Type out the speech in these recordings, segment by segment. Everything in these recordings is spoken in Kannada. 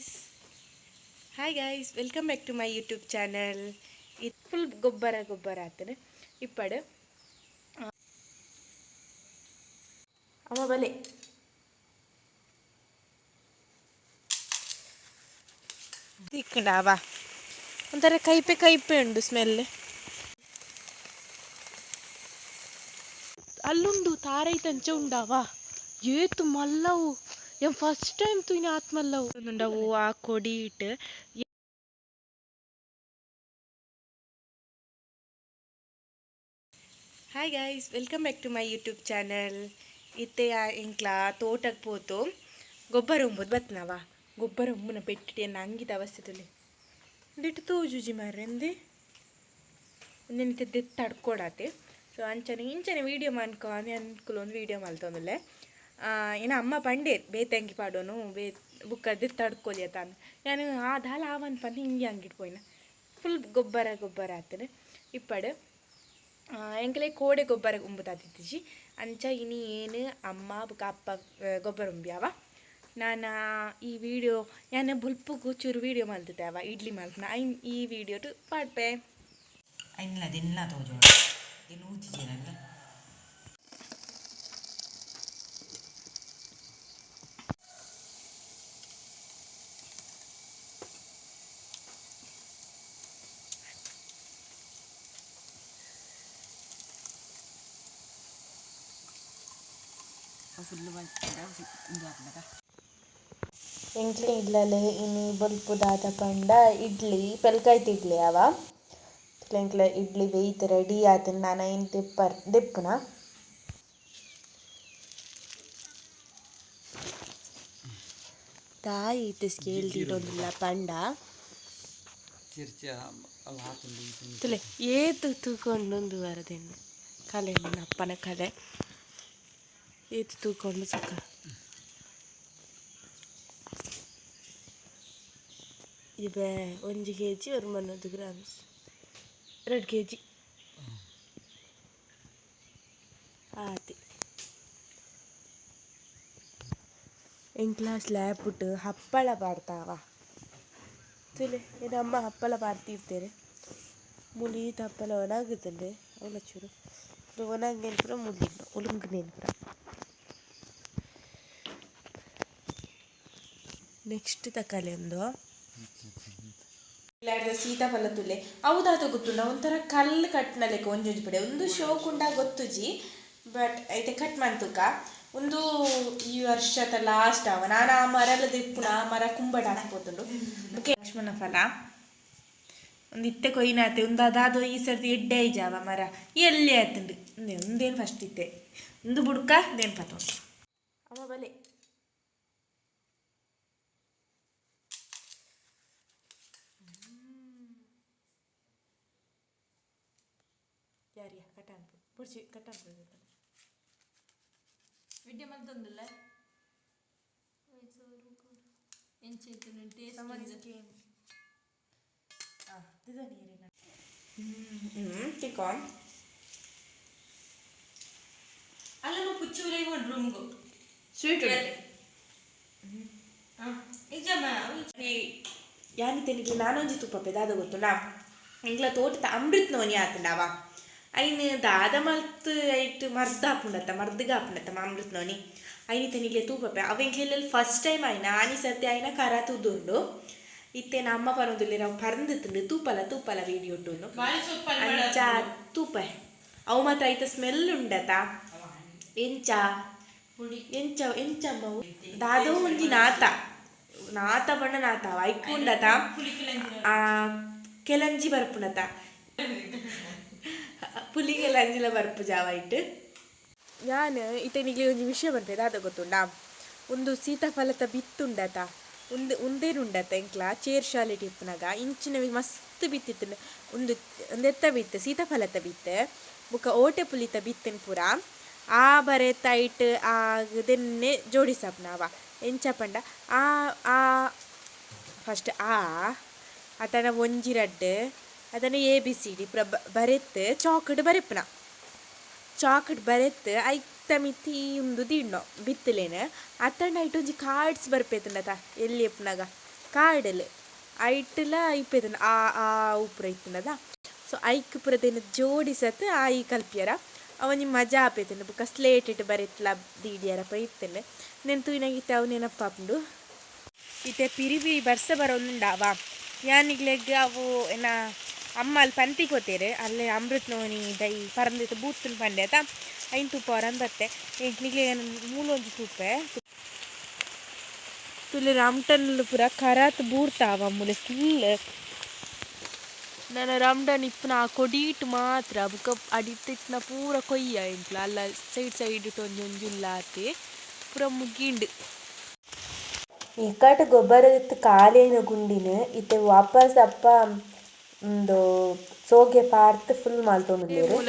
guys. Hi guys, welcome back to my YouTube channel. It's full ಗೊಬ್ಬರ ಆಗ್ತದೆ ಇಪ್ಪಡು ಅಮ್ಮ ಬಲೆ ತಿಕ್ಕಡಾವಾ ಒಂಥರ ಕೈಪೆ ಉಂಡು ಸ್ಮೆಲ್ ಅಲ್ಲುಂಡು ತಾರೈತಂಚ ಉಂಡಾವಾ ಏತು ಮಲ್ಲವು ಏನ್ ಫಸ್ಟ್ ಟೈಮ್ ತುಯಿನ ಆತ್ಮಲ್ಲವು ಉಂಡವು ಆ ಕೊಡಿ ಇಟ್ಟು hi guys welcome back to my YouTube channel ಇತ್ತೆ ಇಂಕ್ಲ ತೋಟಕ್ಕೆ ಪೋತು ಗೊಬ್ಬರ ಉಂಬುದು ಬತ್ನವ ಗೊಬ್ಬರ ಉಂಬುನ ಪೆಟ್ಟಿಟ್ಟು ಅಂಗಿದ ಅವಸ್ಥೆ ತುಳಿ ದಿಟ್ಟು ತೋಜುಜಿ ಮಾರ್ರೆಂದು ಒಂದಿನ ತಡ್ಕೊಡಾತೆ ಸೊ ಇಂಚನೆ ವೀಡಿಯೋ ಮಾಡ್ಕೊ ಅನ್ಕುಲು ಒಂದು ವೀಡಿಯೋ ಮಲ್ತೊಂದುಲ್ಲೆ ಏನ ಅಮ್ಮ ಪಂಡೆ ಬೇತಂಗಿ ಪಾಡೋನು ಬುಕ್ಕದ್ದು ತಡ್ಕೊಲಿ ಅಂತ ನಾನು ಆ ದಾಲ ಆವನ್ ಪಂದು ಹಿಂಗೆ ಅಂಗಿಟ್ಪೋಯ್ನ ಫುಲ್ ಗೊಬ್ಬರ ಆಗ್ತದೆ ಇಪ್ಪಡು ಎಂಕಲೆ ಕೋಡೆ ಗೊಬ್ಬರ ಉಂಬುತ್ತಾತಿಜ್ಜಿ ಅಂಚ ಇನಿ ಏನು ಅಮ್ಮ ಬುಕ್ಕ ಅಪ್ಪ ಗೊಬ್ಬರ ಉಂಬ್ಯಾವ ನಾನು ಈ ವಿಡಿಯೋ ನಾನು ಬುಲ್ಪುಗು ಚೂರು ವೀಡಿಯೋ ಮಲ್ತಿದ್ದಾವ ಇಡ್ಲಿ ಮಲ್ತನ ಈ ವಿಡಿಯೋ ಪಾಡ್ಪೆ ಐನ್ಲ ದಿನ ತೋಜೋಳ ದಿನ ಊತಿದ್ದೀನಲ್ಲ ಫುಲ್ಲು ಎಂಕ್ಲೆ ಇಡ್ಲಲೆ ಇನಿ ಬಲ್ಪುದಾದ ಪಂಡ ಇಡ್ಲಿ ಪೆಲ್ಕಾಯ್ತು ಇಡ್ಲಿ ಅವ ಎಂಕ್ಲೆ ಇಡ್ಲಿ ಬೇಯ್ತು ರೆಡಿ ಆಯ್ತು ನಾನು ಏನು ದೆಪ್ಪುನ ತಾಯಿ ಇತ್ತು ಸ್ಕೇಲ್ ತೀಡೊಂದಿಲ್ಲ ಪಂಡ ತುಲೆ ಏತು ತೂಕೊಂಡೊಂದು ವರದೆನ್ನು ಕಲೆ ನನ್ನ ಅಪ್ಪನ ಕಲೆ ಏತು ತೂಕೊಂಡು ಸುಖ ಇವೆ 1 kg ஒரு 300 grams 2 kg ಆತಿ ಎಂಕ್ಲ ಸ್ಲ್ಯಾಬ್ ಬಿಟ್ಟು ಹಪ್ಪಳ ಪಾಡ್ತಾವ ತುಲೆ ಏನಮ್ಮ ಹಪ್ಪಳ ಪಾಡ್ತಿರ್ತಾರೆ ಮುಳೀತ ಹಪ್ಪಳ ಒಣಗುತ್ತಂಡೆ ಅವಳ ಚೂರು ಒಣಗೇನು ಪುರ ಮುಳಿನ ಒಳುಂಗನೇನು ಪುರ ನೆಕ್ಸ್ಟ್ ತಕಾಲೆ ಒಂದು ಸೀತಾಫಲ ತುಲೆ ಹೌದಾತ ಗೊತ್ತುಂಡ ಒಂಥರ ಕಲ್ಲು ಕಟ್ನ ಲೆಕ್ಕ ಒಂಜೊಂಜಿ ಪಡೆ ಒಂದು ಶೋಕುಂಡ ಗೊತ್ತುಜಿ ಬಟ್ ಐತೆ ಕಟ್ ಮಂತುಕ ಒಂದು ಈ ವರ್ಷದ ಲಾಸ್ಟ್ ಅವ ನಾನು ಆ ಮರಲ್ಲ ದಿಪ್ಪುನ ಮರ ಕುಂಬಡ ಹಾಕ್ಬೋತುಂಡು ಲಕ್ಷ್ಮಣ ಫಲ ಒಂದು ಇತ್ತೆ ಕೊಯ್ನಾತೆ ಒಂದು ಅದಾದ ಈ ಸರ್ತಿ ಎಡ್ಡೆ ಐಜಾವ ಮರ ಎಲ್ಲಿ ಆಯ್ತುಂಡು ಒಂದೇನು ಫಸ್ಟ್ ಇತ್ತೆ ಒಂದು ಬುಡ್ಕ ದೇನು ಪತ ಅವ ಬಲೆ ಯಾರಿಯ ಕಟ್ಟಾನ್ಪು ಪುಡ್ಸಿ ಕಟ್ಟಾನ್ಪು ವಿಡಿಯೋ ಮಲ್ತೊಂದುಲ್ಲ ತಿಕ್ಕಾನ್ ಅಲ್ಲ ಪುಚ್ಚು ರೂಮ್ಗು ಸ್ವೀಟ್ ಯಾನಿತೆನಿಗೆ ನಾನೊಂಜಿ ತುಪ್ಪಪ್ಪೆ ದಾದ ಗೊತ್ತು ನಾ ಇಂಗ್ಲ ತೋಟದ ಅಮೃತ್ ನೋನಿ ಆತಂಡವ ಐನು ದಾದ ಮಲ್ತ್ ಐಟ್ ಮರ್ದಗ ಆಪುಂಡತ್ತ Amrit noni any ತೆನಿಗೆ ತೂಪಪ್ಪೆ ಅವೆಂಗೆಲ್ಲ first time ಆಯ್ನ ಆನಿ ಸರ್ತಿ ಆಯ್ನ ಕರ ತೂದುಂಡು ಇತ್ತೆ ನಮ್ಮ ಪರೊಂದುಲ್ಲೆ ನಾವು ಪರಂದಿತ್ತುಂಡು ತೂಪಲ ವೀಡಿಯೋ ಉಂಟು ಅಂಚ ತೂಪ ಅವು ಮಾತ್ರ ಐತ ಸ್ಮೆಲ್ ಉಂಡತ ಎಂಚಮ್ಮವು ದಾದೋ ಒಂಜಿ ನಾತ ಬಣ್ಣ ನಾತ ಐಕುಂಡತ ಕೆಲಂಜಿ ಬರ್ಪುನತ ಪುಲಿಗೆಲ್ಲ ಅಂಜಿಲ ಬರ್ಪು ಜಾವ ಇಟ್ಟು ನಾನು ಇತನಿಗೆ ಒಂದು ವಿಷಯ ಬರ್ಬೇಕು ಅದ ಗೊತ್ತುಂಡ ಒಂದು ಸೀತಾಫಲದ ಬಿತ್ತುಂಡತ ಒಂದೇನುಂಡತ ಎಂಕ್ಲ ಚೇರ್ ಶಾಲೆಟ್ ಇಪ್ಪನಾಗ ಇಂಚಿನ ಮಸ್ತ್ ಬಿತ್ತಿತ್ತು ಒಂದೆತ್ತ ಬಿತ್ತು ಸೀತಾಫಲದ ಬಿತ್ತು ಬುಕ್ಕ ಓಟೆ ಪುಲಿತ ಬಿತ್ತನ್ ಪೂರ ಆ ಬರೆತ ಇಟ್ಟು ಅದನ್ನೇ ಜೋಡಿಸಪ್ಪ ನಾವ ಎಂಚಪಂಡ ಆ ಫಸ್ಟ್ ಅತನ ಒಂಜಿ ರಡ್ಡು ಅದನ್ನು ABCD ಪೂರ ಬರೆತ್ತು ಚಾಕಟ್ ಬರೆಪ್ಪನ ಚಾಕಟ್ ಬರೆತ್ತು ಐತ ಮಿತಿ ಒಂದು ದಿಣ್ಣೋ ಬಿತ್ತಲೇನು ಅತ್ತಂಡ ಐಟೊಂಜಿ ಕಾರ್ಡ್ಸ್ ಬರ್ಪೇತುಂಡತ ಎಲ್ಲಿ ಎಪ್ಪನಾಗ ಕಾಡಲ್ ಐಟ್ಲ ಇಪ್ಪೇದನ ಆ ಉಪ್ಪುರ ಇಪ್ಪುನದ ಸೊ ಐಕ್ ಪುರದೇನು ಜೋಡಿಸತ್ ಆಯಿ ಕಲ್ಪಿಯರ ಅವನಿ ಮಜಾ ಆಪೇತೇನೆ ಬುಕ್ಕ ಸ್ಲೇಟ್ ಇಟ್ಟು ಬರೆತ್ಲ ದೀಡಿಯರ ಪೈ ಇತ್ತೇನೆ ನೆನ್ ತೂಯಿನಾಗಿತ್ತೆ ಅವು ನೆನಪಾಪುಂಡು ಇತ್ತೆ ಪಿರಿ ಪಿರಿ ಬರ್ಸ ಬರೋಂದುಂಡಾವ ಯಾನಿಗ್ಲೆಗ್ ಅವು ಏನ ಅಮ್ಮ ಅಲ್ಲಿ ಪಂತಿಗೆ ಹೋತೇರು ಅಲ್ಲೇ ಅಮೃತ್ ನೋನಿ ದೈ ಪರಂದಿತ್ತು ಬೂತನ್ ಪಂಡೆ ಆತ ಐನ್ ತುಪ್ಪ ಅವರನ್ನು ಬತ್ತೆ ನಿಗ್ಲೆ ಮೂಲೊಂದು ತುಪ್ಪೆ ತುಲೆ ರಾಮ್ಟನ್ ಪೂರ ಕರಾತ್ ಬೂರ್ತಾವ ಮುಲೆ ಫುಲ್ ನನ್ನ ರಾಮ್ಟನ್ ಇಪ್ಪನ ಆ ಕೊಡೀಟ್ ಮಾತ್ರ ಬುಕ್ಕ ಅಡಿತ್ತಿನ ಪೂರ ಕೊಯ್ಯ ಇಂಟ್ಲ ಅಲ್ಲ ಸೈಡ್ ಒಂಜೊಂಜುಲ್ಲ ಆತಿ ಪೂರ ಮುಗಿಂಡು ಇಕ್ಕಟ್ ಗೊಬ್ಬರ ಕಾಲೇನ ಗುಂಡಿನ ಇತ್ತೆ ವಾಪಸ್ ಅಪ್ಪ ಒಂದು ಸೋಗೆ ಪಾರ್ತ್ ಫುಲ್ ಮಾಲ್ತೊಂಡು ಮೂಲ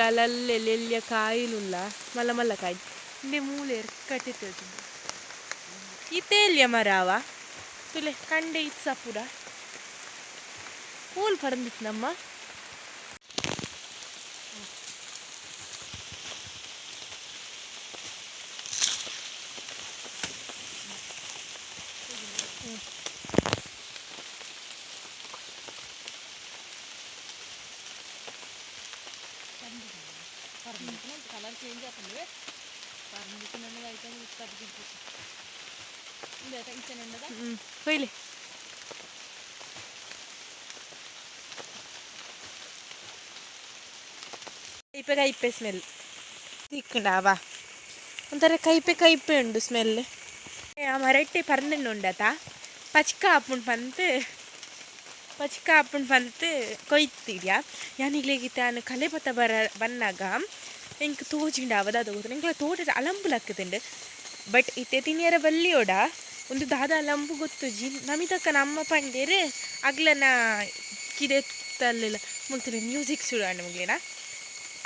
ಕಾಯಿನುಲ್ಲ ಮಲ್ಲ ಮಲ್ಲ ಕಾಯಿ ಇಂಡೆ ಮೂಲೆ ಕಟ್ಟಿತ್ತು ಇತ್ತೆ ಎಲ್ಲಿಯ ಮರಾವ ತುಲೆ ಕಂಡೆ ಇತ್ತು ಸಪುರ ಪೂಲ್ ಪರಂದಿತ್ತು ನಮ್ಮ ಕಲರ್ ಚೇಂಜ್ ಆಗ್ತದೆ ಕೊಯ್ಲೆ ಕೈಪೆ ಸ್ಮೆಲ್ ತಿಕ್ಕುಂಡಾವ ಒಂಥರ ಕೈಪೆ ಉಂಡು ಸ್ಮೆಲ್ ಆ ಮರಟ್ಟೆ ಪರಂದೆಣ್ಣು ಉಂಡತ ಪಚ್ಕ ಆಪುಂಡು ಪಂತ್ ಕೊಯ್ತಿದ್ಯಾ ಯಾನಿಗ್ಲೇಗಿತ್ತೆ ನಾನು ಕಲೆ ಪತ್ತ ಬನ್ನಾಗ ಎಂಕ್ ತೋಜಿಂಡಾವ ದಾದ ಗೊತ್ತು ಎಂಕ್ಲ ತೋಟದ ಅಲಂಬು ಲಕ್ಕುತ್ತುಂಡು ಬಟ್ ಇತ್ತೆ ತಿನಿಯರ ಬಲ್ಲಿಯೋಡ ಒಂದು ದಾದ ಅಲಂಬು ಗೊತ್ತುಜಿ ನಮಿತಕ್ಕ ನಮ್ಮ ಪಂಡೇರು ಅಗ್ಲನ ಕಿದೆ ತಲ್ಲ ಮುಲ್ತಿನ ಮ್ಯೂಸಿಕ್ ಸುಡಾಂಡು ಮುಗ್ಲಿನ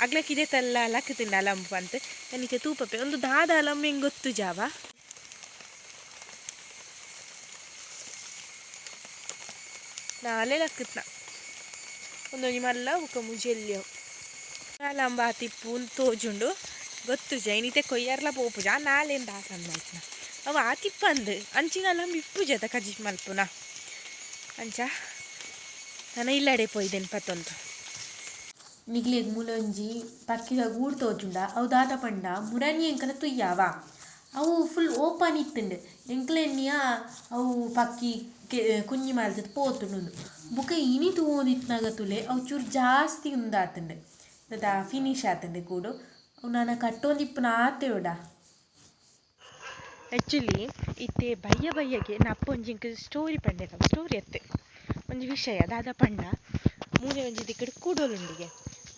ಅಗ್ಲ ಕಿದೆ ತಲ್ಲ ಲಕ್ಕುತ್ತುಂಡು ಅಲಂಬು ಅಂತ ನನಗೆ ತೂಪಪ್ಪೆ ಒಂದು ದಾದ ಅಲಂಬು ಹೆಂಗೆ ಗೊತ್ತು ಜಾವ ನಾಳೆ ಲಕ್ಕುತ್ನ ಒಂದೊಂದು ಮಲ್ಲ ಉಕ್ಕ ಮುಜೆಲ್ಲಿಯವು ಅಲಂಬ ತಿಪ್ಪು ತೋಜುಂಡು ಗೊತ್ತು ಜೈನಿತೆ ಕೊಯ್ಯರ್ಲ ಪೋಪುಜ ನಾಳೆನ್ ದಾಸನ್ ಮಲ್ಪುನ ಅವ ಆತಿಪ್ಪಂದು ಅಂಚಿನ ಅಲಂಬ ಇಪ್ಪು ಜತ ಕಜಿಪ್ ಮಲ್ಪುನ ಅಂಚ ನಾನು ಇಲ್ಲಡೆ ಪೋಯ್ದೇನು ಪತ್ತೊಂದು ನಿಗ್ಲೇಗ್ ಮೂಲೊಂಜಿ ಪಕ್ಕಿದ ಗೂಡು ತೋಜುಂಡ ಅವು ದಾದ ಪಂಡ ಮುರನಿ ಎಂಕಲ ತುಯ್ಯಾವ ಅವು ಫುಲ್ ಓಪನ್ ಇತ್ತುಂಡು ಎಂಕ್ಲೆನ್ನಿಯ ಅವು ಪಕ್ಕಿ ಕುഞ്ഞി ಮಾಲ್ತದ ಪೋತುಂಡು ಬುಕ್ಕ ಇನಿ ತೂದಿತ್ನಾಗ ತುಲೆ ಅವು ಚೂರು ಜಾಸ್ತಿ ಉಂದಾತುಂಡು ದಾದ ಫಿನಿಶ್ ಆತುಂಡು ಕೂಡು ಅವು ನಾನು ಕಟ್ಟೊಂದಿಪ್ಪುನ ಆತೆಯೋಡ ಆ್ಯಕ್ಚುಲಿ ಇತ್ತೆ ಬಯ್ಯಗೆ ನಪ್ಪ ಒಂಜಿ ಸ್ಟೋರಿ ಪಂಡೆ ಸ್ಟೋರಿ ಎತ್ತೆ ಒಂಜಿ ವಿಷಯ ದಾದ ಪಂಡ ಮೂಲೆ ಒಂಜಿ ದಿಕ್ಕಡು ಕೂಡೋಲುಂಡಿಗೆ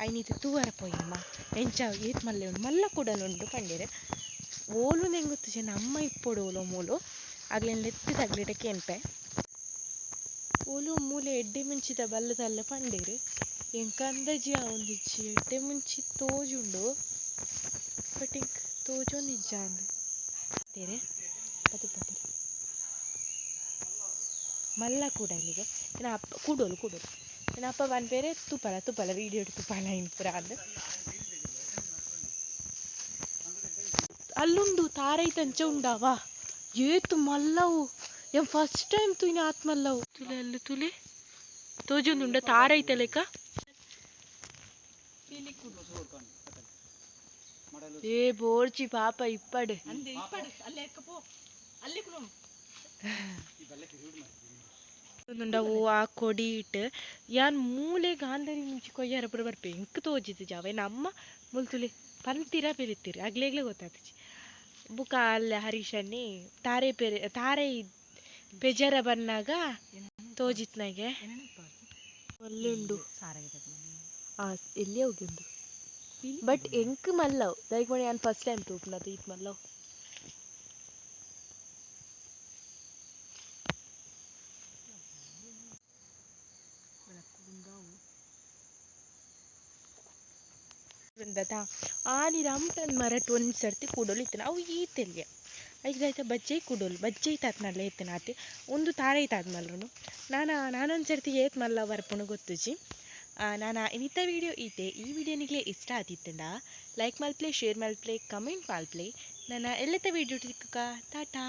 ಐನಿತು ತೂವರ ಪೋಯಮ್ಮ ಎಂಚ ಏತ್ ಮಲ್ಲೆ ಉಂಡು ಮಲ್ಲ ಕೂಡಲುಂಡು ಪಂಡೇರು ಓಲು ನೆಂಗೆ ಗೊತ್ತು ಜನ ಅಮ್ಮ ಇಪ್ಪೋಡು ಓಲೋ ಮೂಲು ಆಗ್ಲೇನು ಲೆತ್ತಿ ತಗ್ಲಿಟಕ್ಕೆ ಎನ್ಪೆ ಓಲು ಮೂಲೆ ಎಡ್ಡೆ ಮುಂಚಿದ ಬಲ್ಲದಲ್ಲ ಪಂಡೇರು ಎಂಕಂದಜಿ ಒಂದಿಜ್ಜಿ ಎಡ್ಡೆ ಮುಂಚಿ ತೋಜುಂಡು ಬಟ್ ಎಂಕ್ ತೋಜೊಂದಿಜ್ಜ ಅಂದು ತೇರೆ ಪತ್ತು ಮಲ್ಲ ಕೂಡಲಿಗೆ ಏನ ಅಪ್ಪ ಕೂಡೋಲು ಏನ ಅಪ್ಪ ಬನ್ ಬೇರೆ ತುಪ್ಪಲ ವೀಡಿಯೋ ತುಪ್ಪಲ ಇನ್ಪುರ ಅಂದು ಅಲ್ಲುಂಡು ತಾರೈತಂಚ ಉಂಡಾವಾ ಏತು ಮಲ್ಲವು ಎಂ ಫಸ್ಟ್ ಟೈಮ್ ತುಯ್ನ ಆತ್ ಮಲ್ಲವು ತುಲೆ ಅಲ್ಲು ತುಲೆ ತೋಜೊಂದುಂಡ ತಾರೈತ ಲೆಕ್ಕ ಏ ಬೋರ್ಚಿ ಪಾಪ ಇಪ್ಪಡು ಓ ಆ ಕೊಡಿ ಇಟ್ಟು ಯಾನ್ ಮೂಲೆ ಗಾಂಧರಿ ಮುಂಚಿ ಕೊಯ್ಯಾರ ಪುರ ಬರ್ಪೆ ಎಂಕ್ ತೋಜಿತ್ತು ಜಾವ ನಮ್ಮ ಮುಲ್ತುಲಿ ಪಂತಿರ ಪೆರಿತಿರಿ ಆಗ್ಲೇಗ್ಲೇ ಗೊತ್ತಾಗ್ತಿಜಿ ಬುಕ್ಕ ಅಲ್ಲ ಹರೀಶನ್ನಿ ತಾರೆ ಪೆಜರ ಬನ್ನಾಗ ತೋಜಿತ್ನಾಗೆ ಅಲ್ಲುಂಡು ಎಲ್ಲಿ ಹೋಗಿಂದು ಬಟ್ ಎಂಕ್ ಮಲ್ಲವ್ ಲೈಕ್ ಮಾಡಿ ನಾನು ಫಸ್ಟ್ ಟೈಮ್ ತೂಪ್ನದು ಈತ್ ಮಲ್ಲವ್ ಆನಿ ರಾಮ್ಟನ್ ಮರಟ್ ಒಂದು ಸರ್ತಿ ಕೂಡೋಲು ಇತ್ತನ ಅವು ಈತೆಲ್ಗೆ ಐದಾಯ್ತ ಬಜ್ಜೆ ಕೂಡೋಲು ಬಜ್ಜೆ ಇತ್ತಾತ್ನಲ್ಲ ಎತ್ತನ ಆತಿ ಒಂದು ತಾರೆ ಇತ್ತಾದ್ಮಲ್ರು ನಾನೊಂದು ಸರ್ತಿ ಏತ್ ಮಲ್ಲ ಬರ್ಪುಣ ಗೊತ್ತುಜಿ ನಾನು ಇನ್ನಿತ್ತ ವೀಡಿಯೋ ಈತೆ ಈ ವಿಡಿಯೋ ನಿಗ್ಲೆ ಇಷ್ಟ ಆತಿತ್ತಂಡ ಲೈಕ್ ಮಲ್ಪ್ಲೆ ಶೇರ್ ಮಲ್ಪ್ಲೆ ಕಮೆಂಟ್ ಮಲ್ಪ್ಲೆ ನನ್ನ ಎಲ್ಲತ್ತ ವೀಡಿಯೋ ಟಿಕ್ಕ ಟಾಟಾ.